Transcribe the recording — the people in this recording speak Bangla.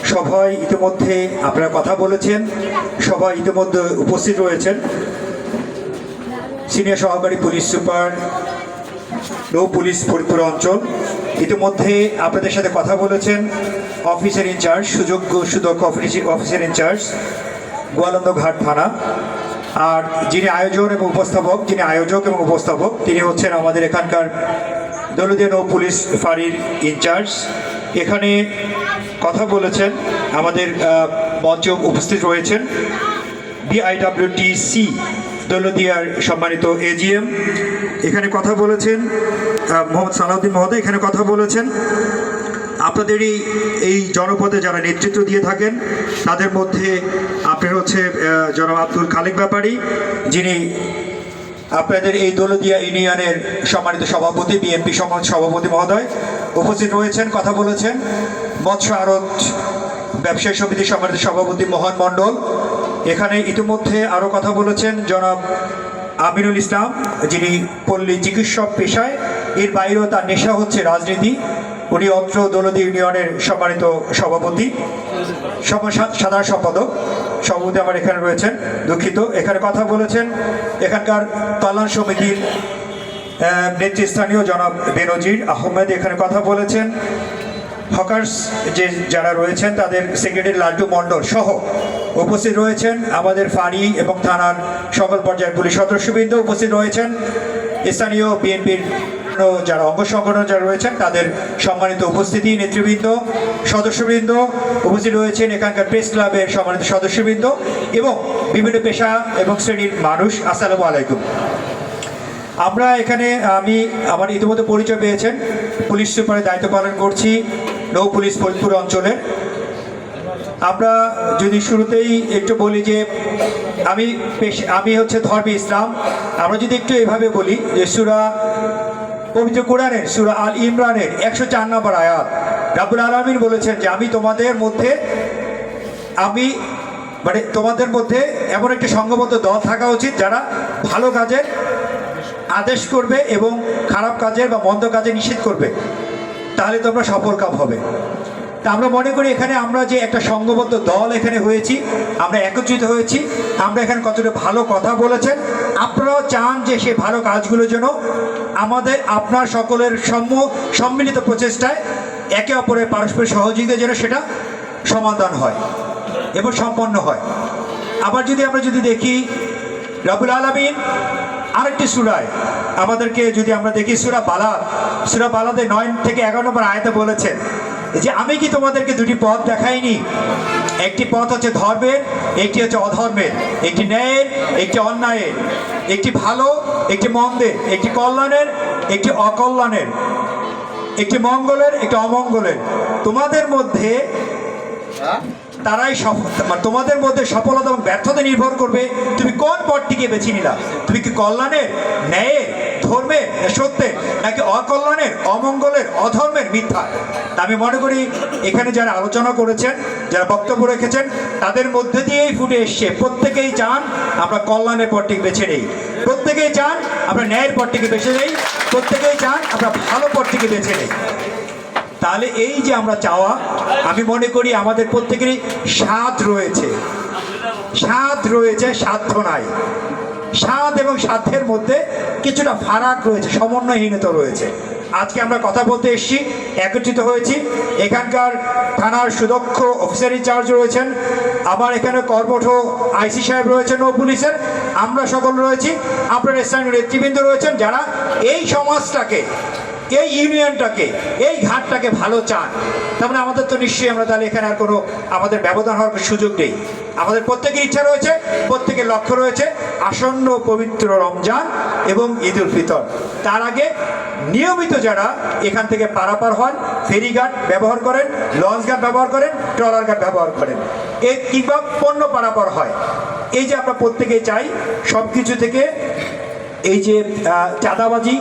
সভায় ইতিমধ্যে আপনারা কথা বলেছেন। সবাই ইতিমধ্যে উপস্থিত রয়েছেন সিনিয়র সহকারী পুলিশ সুপার নৌ পুলিশ ফরিদপুর অঞ্চল। ইতিমধ্যে আপনাদের সাথে কথা বলেছেন অফিসার ইনচার্জ সুযোগ্য সুদক্ষ অফিসার ইনচার্জ গোয়ালন্দ ঘাট থানা। আর যিনি আয়োজক এবং উপস্থাপক তিনি হচ্ছেন আমাদের এখানকার দলদীয় নৌ পুলিশ ফাঁড়ির ইনচার্জ। এখানে কথা বলেছেন আমাদের মঞ্চে উপস্থিত রয়েছেন বিআইডব্লিউটিসি দৌলদিয়ার সম্মানিত এজিএম। এখানে কথা বলেছেন মোহাম্মদ সালাউদ্দিন মহোদয়। এখানে কথা বলেছেন আপনাদেরই এই জনপদে যারা নেতৃত্ব দিয়ে থাকেন তাদের মধ্যে আপনার হচ্ছে জনাব আব্দুল খালেক ব্যাপারী, যিনি আপনাদের এই দৌলদিয়া ইউনিয়নের সম্মানিত সভাপতি, বিএনপি সভাপতি মহোদয় উপস্থিত রয়েছেন। কথা বলেছেন মৎস্য আড়ত ব্যবসায়ী সমিতির সম্মানিত সভাপতি মোহন মণ্ডল। এখানে ইতিমধ্যে আরও কথা বলেছেন জনাব আমিনুল ইসলাম, যিনি পল্লী চিকিৎসক পেশায়, এর বাইরেও তার নেশা হচ্ছে রাজনীতি। উনি অত্র দৌলদিয়া ইউনিয়নের সম্মানিত সভাপতি, সাধারণ সম্পাদক সভাপতি আমার এখানে রয়েছেন, দুঃখিত। এখানে কথা বলেছেন এখানকার কল্যাণ সমিতির নেতৃস্থানীয় জনাব বেনজির আহমেদ। এখানে কথা বলেছেন হকার্স যারা রয়েছেন তাদের সেক্রেটারি লাল্টু মণ্ডল সহ উপস্থিত রয়েছেন আমাদের ফাঁড়ি এবং থানার সকল পর্যায়ের পুলিশ সদস্যবৃন্দ উপস্থিত রয়েছেন। স্থানীয় বিএনপির যারা অঙ্গ সংগঠন যারা রয়েছেন তাদের সম্মানিত উপস্থিতি, নেতৃবৃন্দ, সদস্যবৃন্দ উপস্থিত রয়েছেন, এখানকার প্রেস ক্লাবের সম্মানিত সদস্যবৃন্দ এবং বিভিন্ন পেশা এবং শ্রেণীর মানুষ। আসসালামু আলাইকুম। আমরা এখানে আমার ইতিমধ্যে পরিচয় পেয়েছেন, পুলিশ সুপারের দায়িত্ব পালন করছি নৌ পুলিশ ফরিদপুর অঞ্চলের। আমরা যদি শুরুতেই একটু বলি যে আমি হচ্ছে ধর্মে ইসলাম। আমরা যদি একটু এভাবে বলি যে পবিত্র কোরআনের সূরা আল ইমরানের 104 নম্বর আয়াত, রাব্বুল আলামিন বলেছেন যে তোমাদের মধ্যে এমন একটি সংঘবদ্ধ দল থাকা উচিত যারা ভালো কাজের আদেশ করবে এবং খারাপ কাজের বা মন্দ কাজে নিষেধ করবে, তাহলে তোমরা সফলকাম হবে। তা আমরা মনে করি এখানে আমরা যে একটা সংঘবদ্ধ দল এখানে হয়েছি, আমরা একত্রিত হয়েছি, আমরা এখানে কতটা ভালো কথা বলেছেন। আপনারাও চান যে সেই ভালো কাজগুলোর জন্য আপনার সকলের সম্মিলিত প্রচেষ্টায় একে অপরের পারস্পরিক সহযোগিতা যেন সেটা সমাধান হয় এবং সম্পন্ন হয়। আবার আমরা যদি দেখি রাব্বুল আলামিন আরেকটি সূরায় আমাদেরকে যদি আমরা দেখি সূরা বালাদে 9 থেকে 11 নম্বর আয়াতে বলেছেন যে আমি কি তোমাদেরকে দুটি পথ দেখাইনি? একটি পথ হচ্ছে ধর্মের, একটি হচ্ছে অধর্মের, একটি ন্যায়ের, একটি অন্যায়ের, একটি ভালো, একটি মন্দের, একটি কল্যাণের, একটি অকল্যাণের, একটি মঙ্গলের, একটি অমঙ্গলের। তোমাদের মধ্যে সফলতা এবং ব্যর্থতা নির্ভর করবে তুমি কোন পথটিকে বেছে নিলা। তুমি কি কল্যাণের, ন্যায়ের, ধর্মের, সত্যের, নাকি অকল্যাণের, অমঙ্গলের, অধর্মের, মিথ্যা? আমি মনে করি এখানে যারা আলোচনা করেছেন, যারা বক্তব্য রেখেছেন, তাদের মধ্যে দিয়েই ফুটে এসছে প্রত্যেকেই চান আমরা কল্যাণের পথটিকে বেছে নেই, প্রত্যেকেই চান আমরা ন্যায়ের পথটিকে বেছে নেই, প্রত্যেকেই চান আমরা ভালো পথটিকে বেছে নেই। তাহলে এই যে আমরা চাওয়া, আমি মনে করি আমাদের প্রত্যেকেরই স্বাদ রয়েছে, সাধ্য নাই। স্বাদ এবং সাধ্যের মধ্যে কিছুটা ফারাক রয়েছে, সমন্বয়হীনতা রয়েছে। আজকে আমরা কথা বলতে এসেছি, একত্রিত হয়েছি। এখানকার থানার সুদক্ষ অফিসার ইনচার্জ রয়েছেন, আবার এখানে কর্মঠ আইসি সাহেব রয়েছেন নৌ পুলিশের, আমরা সকল রয়েছি, আপনার স্থানীয় নেতৃবৃন্দ রয়েছেন যারা এই সমাজটাকে, এই ইউনিয়নটাকে, এই ঘাটটাকে ভালো চান। তার মানে আমাদের তো নিশ্চয়ই আমরা তাহলে এখানে আর কোনো আমাদের ব্যবধান হওয়ার সুযোগ নেই। আমাদের প্রত্যেকের ইচ্ছা রয়েছে, প্রত্যেকের লক্ষ্য রয়েছে আসন্ন পবিত্র রমজান এবং ঈদ উল ফিতর। তার আগে নিয়মিত যারা এখান থেকে পারাপার হন, ফেরিঘাট ব্যবহার করেন, লঞ্চ ঘাট ব্যবহার করেন, ট্রলার ঘাট ব্যবহার করেন, কিংবা পণ্য পারাপার হয়, এই যে আমরা প্রত্যেকেই চাই সব কিছু থেকে এই যে চাঁদাবাজি